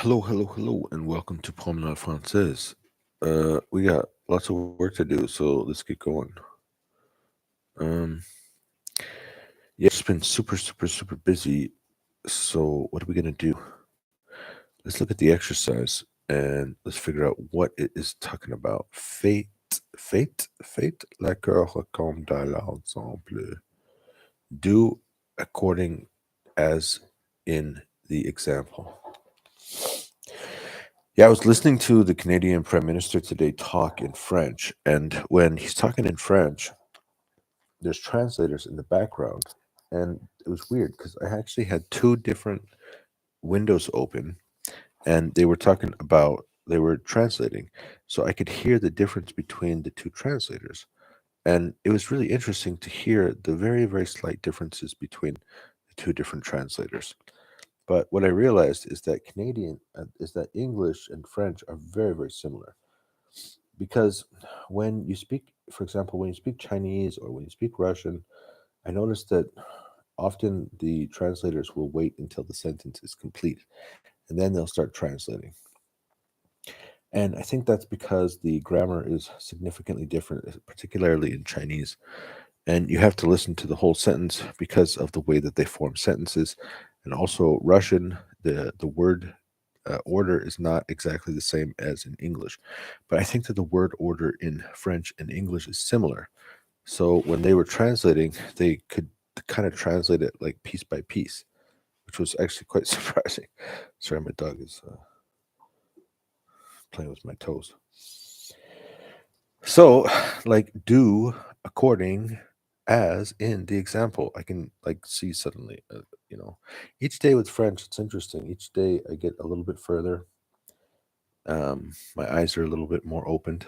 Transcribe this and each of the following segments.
Hello, hello, hello, and welcome to Promenade Française. We got lots of work to do, so let's get going. Um, yeah, it's been super, super, super busy. So, what are we gonna do? Let's look at the exercise and let's figure out what it is talking about. Fate, la cœur comme dans l'ensemble. Do according as in the example. Yeah, I was listening to the Canadian Prime Minister today talk in French, and when he's talking in French, there's translators in the background, and it was weird because I actually had two different windows open, and they were translating, so I could hear the difference between the two translators, and it was really interesting to hear the very, very slight differences between the two different translators. But what I realized is that English and French are very, very similar because when you speak, for example, when you speak Chinese or when you speak Russian, I noticed that often the translators will wait until the sentence is complete and then they'll start translating. And I think that's because the grammar is significantly different, particularly in Chinese. And you have to listen to the whole sentence because of the way that they form sentences. And also, Russian, the word order is not exactly the same as in English. But I think that the word order in French and English is similar. So when they were translating, they could kind of translate it like piece by piece, which was actually quite surprising. Sorry, my dog is playing with my toes. So, like, do according as in the example. I can like see suddenly, each day with French, it's interesting. Each day I get a little bit further. My eyes are a little bit more opened.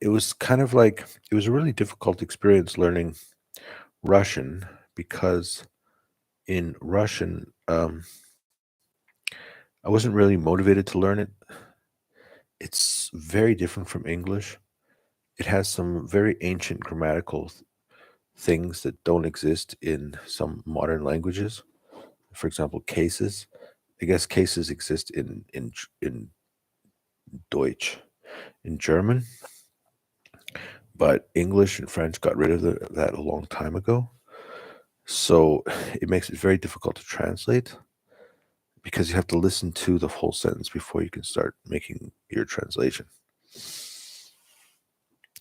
It was kind of like it was a really difficult experience learning Russian because in Russian, I wasn't really motivated to learn it. It's very different from English. It has some very ancient grammatical things that don't exist in some modern languages. For example, cases. I guess cases exist in Deutsch, in German, but English and French got rid of that a long time ago. So it makes it very difficult to translate because you have to listen to the whole sentence before you can start making your translation.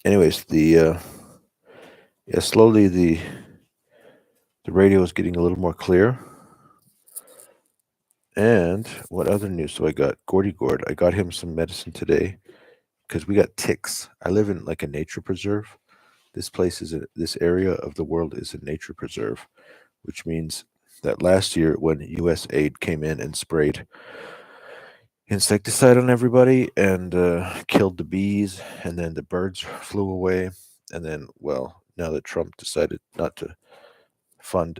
Anyways, the yeah, slowly the radio is getting a little more clear. And what other news do I got? Gordy Gord, I got him some medicine today because we got ticks. I live in like a nature preserve. This area of the world is a nature preserve, which means that last year when U.S. aid came in and sprayed insecticide on everybody and killed the bees, and then the birds flew away, and then now that Trump decided not to fund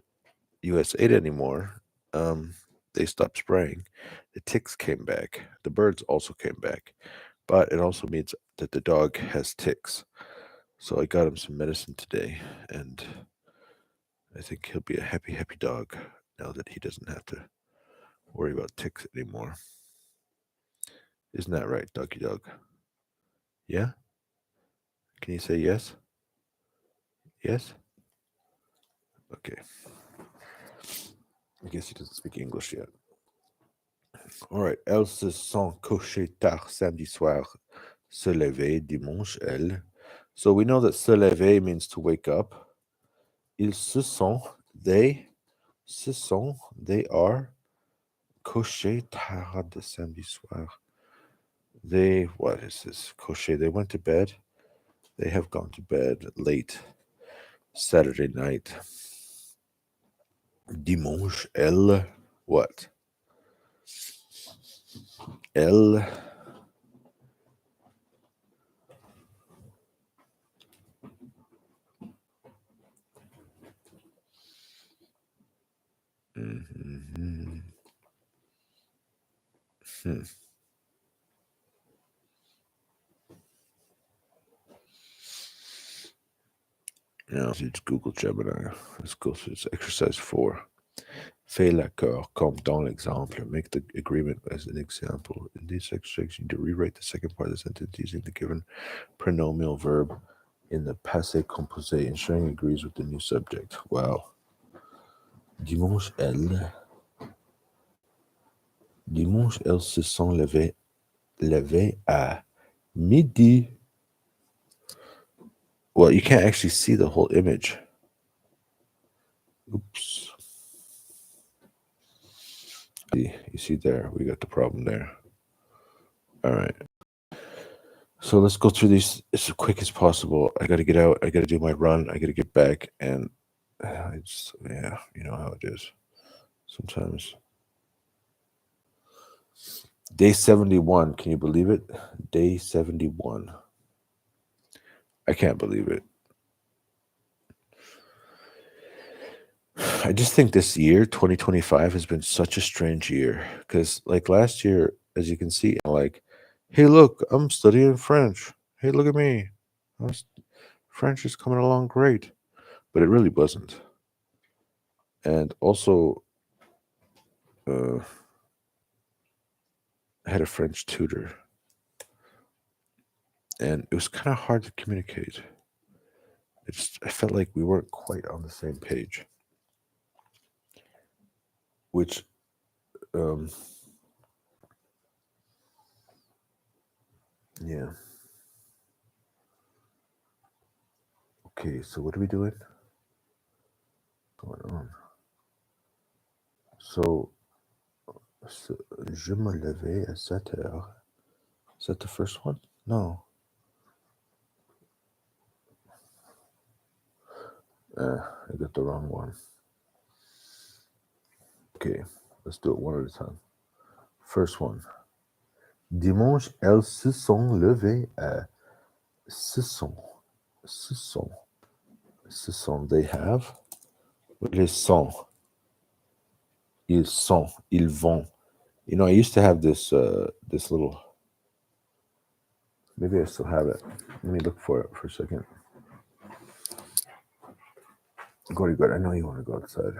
U.S. aid anymore, um, they stopped spraying. The ticks came back. The birds also came back, but it also means that the dog has ticks. So I got him some medicine today, and I think he'll be a happy, happy dog now that he doesn't have to worry about ticks anymore. Isn't that right, doggy dog? Yeah? Can you say yes? Yes? Okay. I guess he doesn't speak English yet. All right. Elles se sont couchées tard samedi soir, se lever dimanche, elles. So we know that se lever means to wake up. Ils se sont, they are couchés tard de samedi soir. What is this? Couché, they went to bed. They have gone to bed late Saturday night. Dimanche, elles, what? Elles, mhm. Hmm. Now, it's Google Gemini. Let's go through this exercise 4. Fais l'accord, comme dans l'exemple. Make the agreement as an example. In this exercise, you need to rewrite the second part of the sentence using the given pronominal verb in the passé composé, ensuring it agrees with the new subject. Wow. Dimanche, elles se sont levées à midi. Well, you can't actually see the whole image. Oops. You see there, we got the problem there. All right. So let's go through these as quick as possible. I got to get out. I got to do my run. I got to get back. And yeah, you know how it is sometimes. Day 71. Can you believe it? Day 71. I can't believe it. I just think this year, 2025, has been such a strange year. Because, like last year, as you can see, like, hey, look, I'm studying French. Hey, look at me. French is coming along great. But it really wasn't. And also, I had a French tutor. And it was kind of hard to communicate. I felt like we weren't quite on the same page. Which, yeah. Okay, so what are we doing? What's going on? So, je me levais à 7 heures. Is that the first one? No. I got the wrong one. Okay, let's do it one at a time. First one. Dimanche, elles se sont levées à... Se sont. They have. What is sont? Ils sont. Ils vont. You know, I used to have this little... Maybe I still have it. Let me look for it for a second. Go. I know you want to go outside.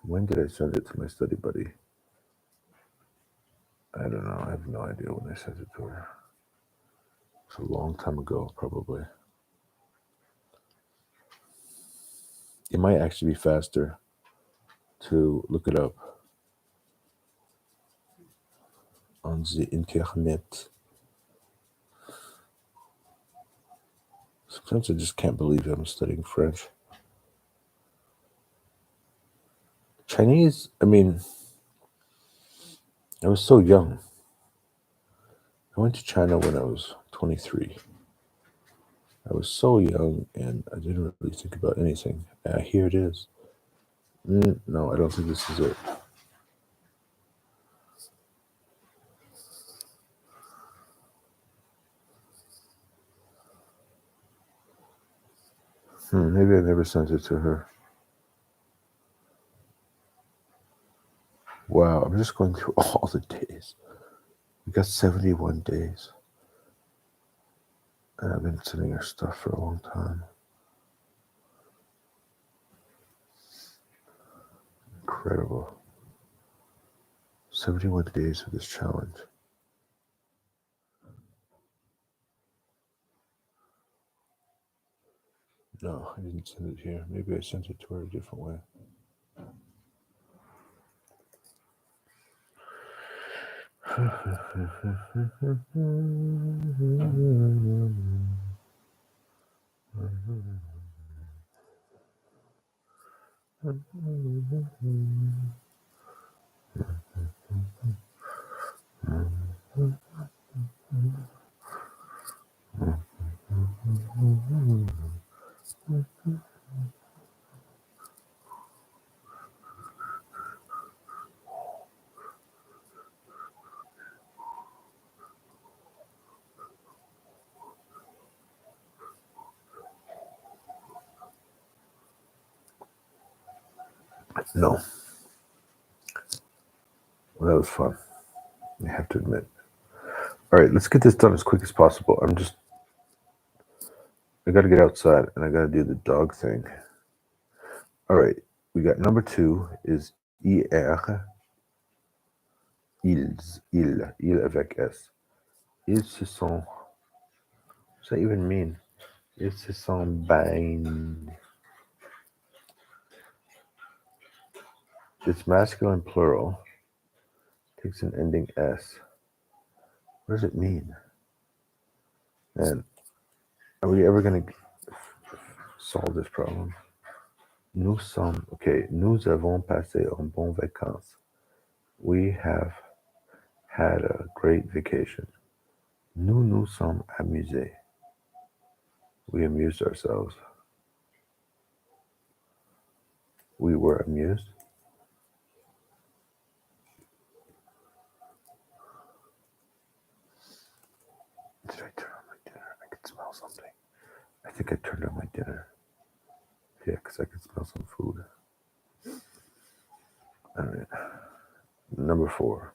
When did I send it to my study buddy? I don't know. I have no idea when I sent it to her. It's a long time ago, probably. It might actually be faster to look it up on the internet. Sometimes I just can't believe I'm studying French. Chinese, I mean, I was so young. I went to China when I was 23. I was so young and I didn't really think about anything. Here it is. No, I don't think this is it. Maybe I never sent it to her. Wow, I'm just going through all the days. We got 71 days. And I've been sending her stuff for a long time. Incredible. 71 days of this challenge. No, I didn't send it here. Maybe I sent it to her a different way. No. Well, that was fun. I have to admit. All right, let's get this done as quick as possible. I got to get outside and I got to do the dog thing. All right, we got number 2 is IR, ils avec S. Ils se sont, what does that even mean? Ils se sont baignés. It's masculine plural, takes an ending S. What does it mean? And are we ever going to solve this problem? Nous sommes, okay, nous avons passé un bon vacances. We have had a great vacation. Nous nous sommes amusés. We amused ourselves. We were amused. Did I turn on my dinner? I could smell something. I think I turned on my dinner. Yeah, because I could smell some food. All right. Number 4.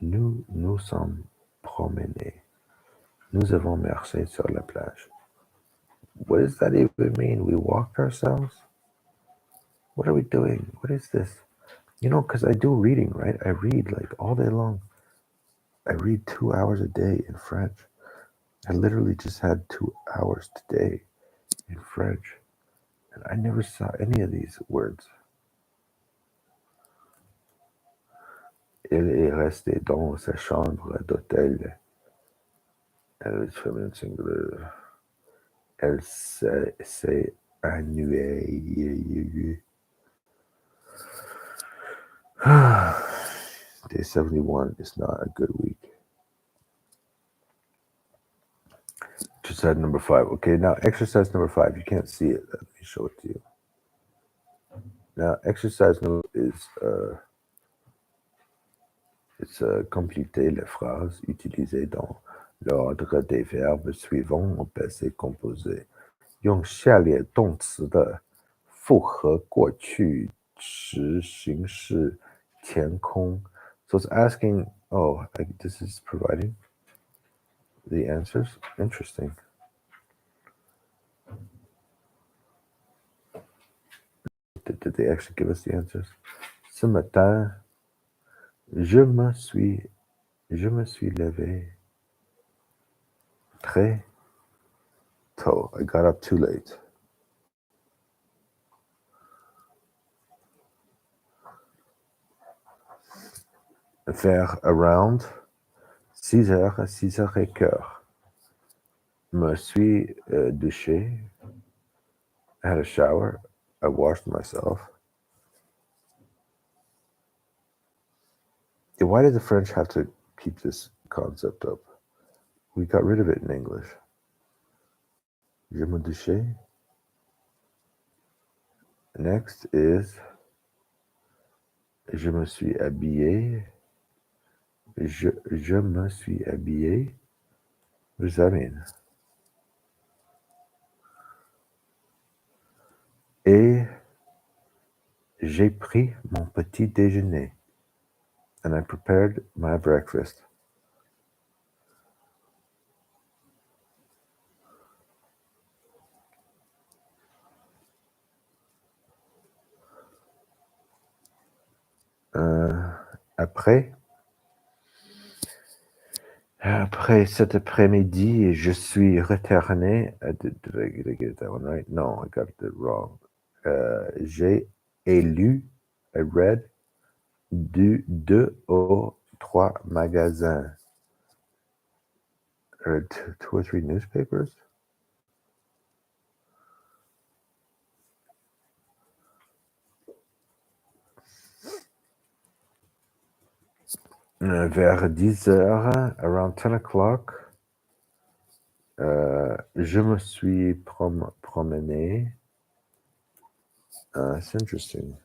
Nous sommes promenés. Nous avons marché sur la plage. What does that even mean? We walked ourselves? What are we doing? What is this? You know, because I do reading, right? I read like all day long. I read 2 hours a day in French. I literally just had 2 hours today in French. And I never saw any of these words. Elle est restée dans sa chambre d'hôtel. Elle est féminine singulier. Elle s'est ennuyée. Day 71 is not a good week. Exercise number 5. Okay, now exercise number 5. You can't see it. Let me show it to you. Now, exercise number is compléter les phrases utilisées dans l'ordre des verbes suivants au passé composé. 用下列动词的复合过去时形式填空. So it's asking, this is providing the answers. Interesting. Did they actually give us the answers? Ce matin, je me suis levé très tôt. I got up too late. Vers around 6h à 6h15. Me suis douché. I had a shower. I washed myself. Why did the French have to keep this concept up? We got rid of it in English. Je me douché. Next is je me suis habillé. Je me suis habillé. What does that mean? Et j'ai pris mon petit déjeuner. And I prepared my breakfast. Après cet après-midi, je suis retourné. Did I get that one right? No, I got it wrong. J'ai lu, I read, 2 ou 3 magasins. 2 or 3 newspapers? Vers 10h, around 10 o'clock, je me suis promené. It's interesting.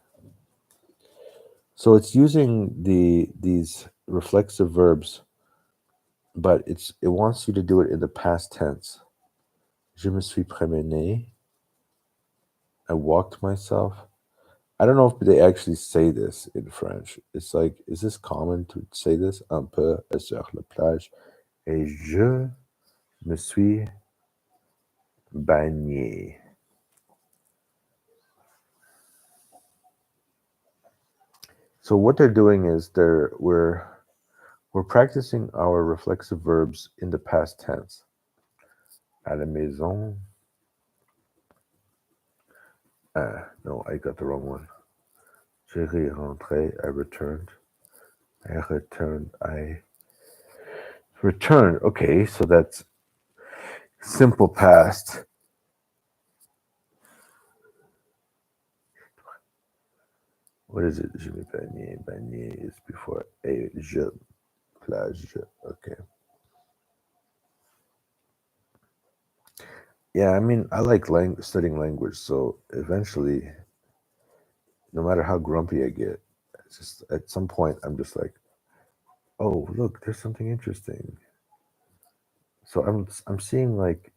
So it's using these reflexive verbs, but it wants you to do it in the past tense. Je me suis promené. I walked myself. I don't know if they actually say this in French. It's like, is this common to say this? Un peu sur la plage. Et je me suis baigné. So what they're doing is we're practicing our reflexive verbs in the past tense. À la maison. No, I got the wrong one. Je rentré, I returned. I returned, I returned. Okay, so that's simple past. What is it? Je me baigner. Baigner is before a je. Plage. Okay. Yeah, I mean, I like studying language, so eventually, no matter how grumpy I get, it's just at some point I'm just like, oh, look, there's something interesting. So I'm seeing like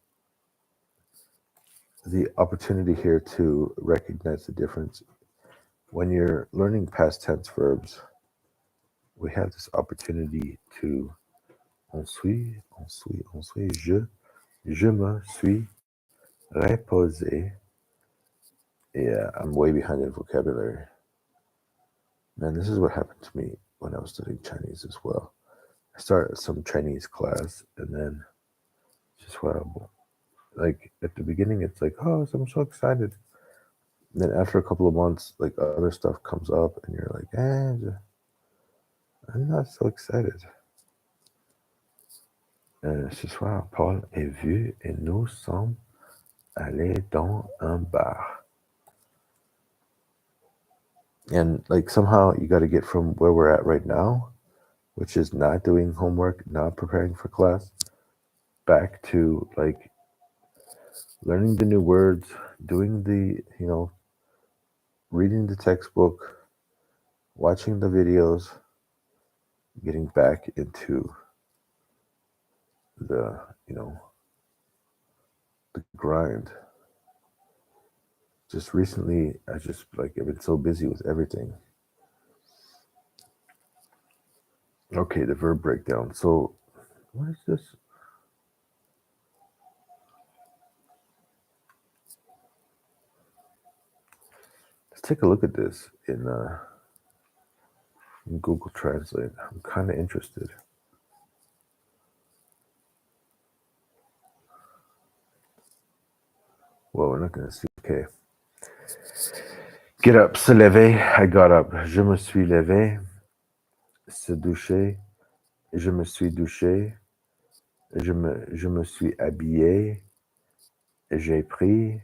the opportunity here to recognize the difference. When you're learning past tense verbs, we have this opportunity to on suis, je me suis reposé. Yeah, I'm way behind in vocabulary. Man, this is what happened to me when I was studying Chinese as well. I started some Chinese class and then just wow, like at the beginning it's like, oh, I'm so excited. And then after a couple of months, like other stuff comes up and you're like, I'm not so excited. Ce soir, Paul est vu et nous sommes allés dans un bar. And like somehow you got to get from where we're at right now, which is not doing homework, not preparing for class, back to like learning the new words, doing the, reading the textbook, watching the videos, getting back into the, the grind. Just recently, I've been so busy with everything. Okay, the verb breakdown. So, what is this? Let's take a look at this in Google Translate. I'm kind of interested. Well, we're not going to see. Okay. Get up, se lever. I got up. Je me suis levé. Se doucher. Je me suis douché. Je me suis habillé. J'ai pris.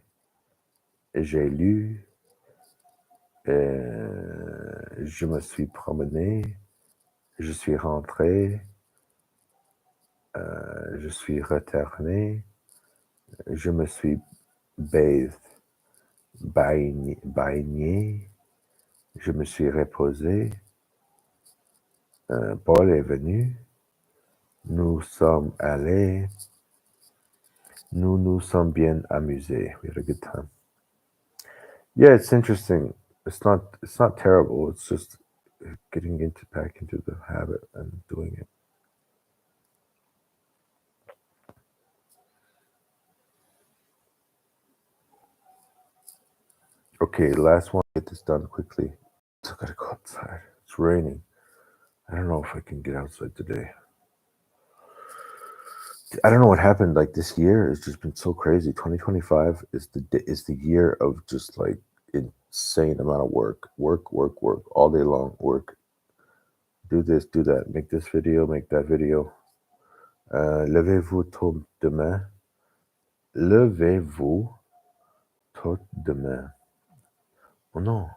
J'ai lu. Je me suis promené. Je suis rentré. Je suis retourné. Je me suis baigné. Je me suis reposé. Paul est venu. Nous sommes allés. Nous nous sommes bien amusés. We had a good time. Yeah, it's interesting. It's not terrible. It's just getting back into the habit and doing it. Okay, last one. Get this done quickly. I gotta go outside. It's raining. I don't know if I can get outside today. I don't know what happened. Like this year has just been so crazy. 2025 is the year of just like insane amount of work all day long. Work. Do this, do that. Make this video, make that video. Levez-vous tôt demain. Levez-vous tôt demain. Oh non.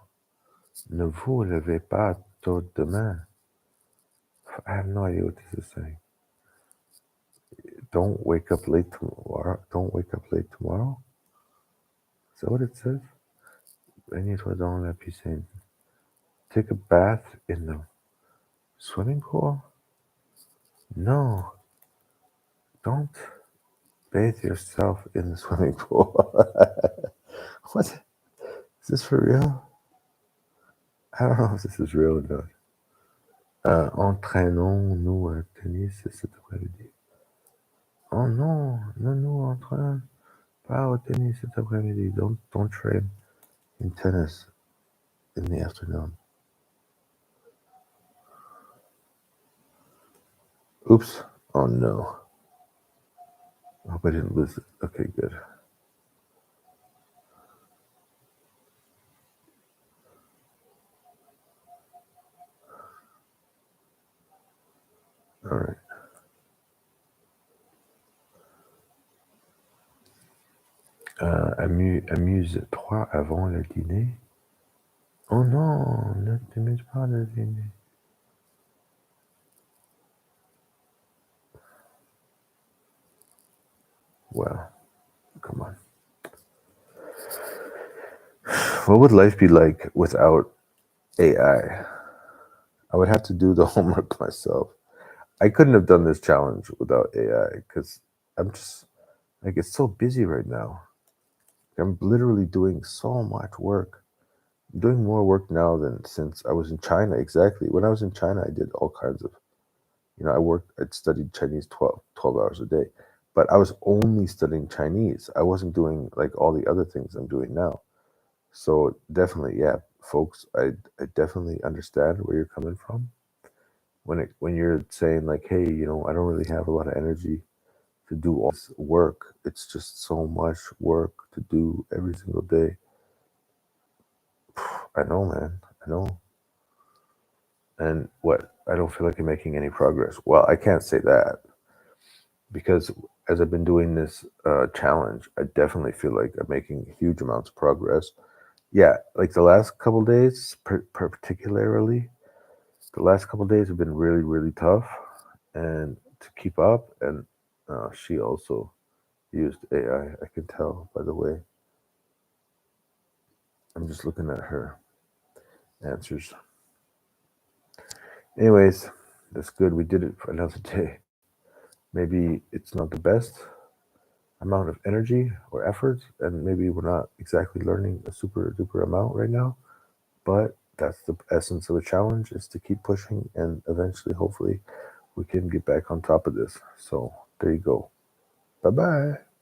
Ne vous levez pas tôt demain. I have no idea what this is saying. Don't wake up late tomorrow. Don't wake up late tomorrow? Is that what it says? Baignez-toi dans la piscine. Take a bath in the swimming pool? No. Don't bathe yourself in the swimming pool. What? Is this for real? I don't know if this is real or not. Entraînons-nous à tennis cet après-midi. Oh non, ne nous entraîne pas au tennis cet après-midi. Don't train in tennis in the afternoon. Oops. Oh no. I hope I didn't lose it. Okay, good. All right. Amuse-toi avant le dîner. Oh non, ne t'amuse pas le dîner. Well, come on. What would life be like without AI? I would have to do the homework myself. I couldn't have done this challenge without AI because I'm just like, it's so busy right now. I'm literally doing so much work. I'm doing more work now than since I was in China. Exactly. When I was in China, I did all kinds of, I studied Chinese 12 hours a day, but I was only studying Chinese. I wasn't doing like all the other things I'm doing now. So definitely, yeah, folks, I definitely understand where you're coming from when you're saying like, hey, I don't really have a lot of energy to do all this work. It's just so much work to do every single day. I know, man. I know. And what? I don't feel like I'm making any progress. Well, I can't say that because as I've been doing this challenge, I definitely feel like I'm making huge amounts of progress. Yeah, like the last couple days, particularly, the last couple days have been really, really tough, and to keep up. And she also used AI. I can tell by the way. I'm just looking at her answers. Anyways, that's good. We did it for another day. Maybe it's not the best amount of energy or effort, and maybe we're not exactly learning a super duper amount right now, but that's the essence of a challenge, is to keep pushing, and eventually, hopefully, we can get back on top of this. So there you go. Bye bye.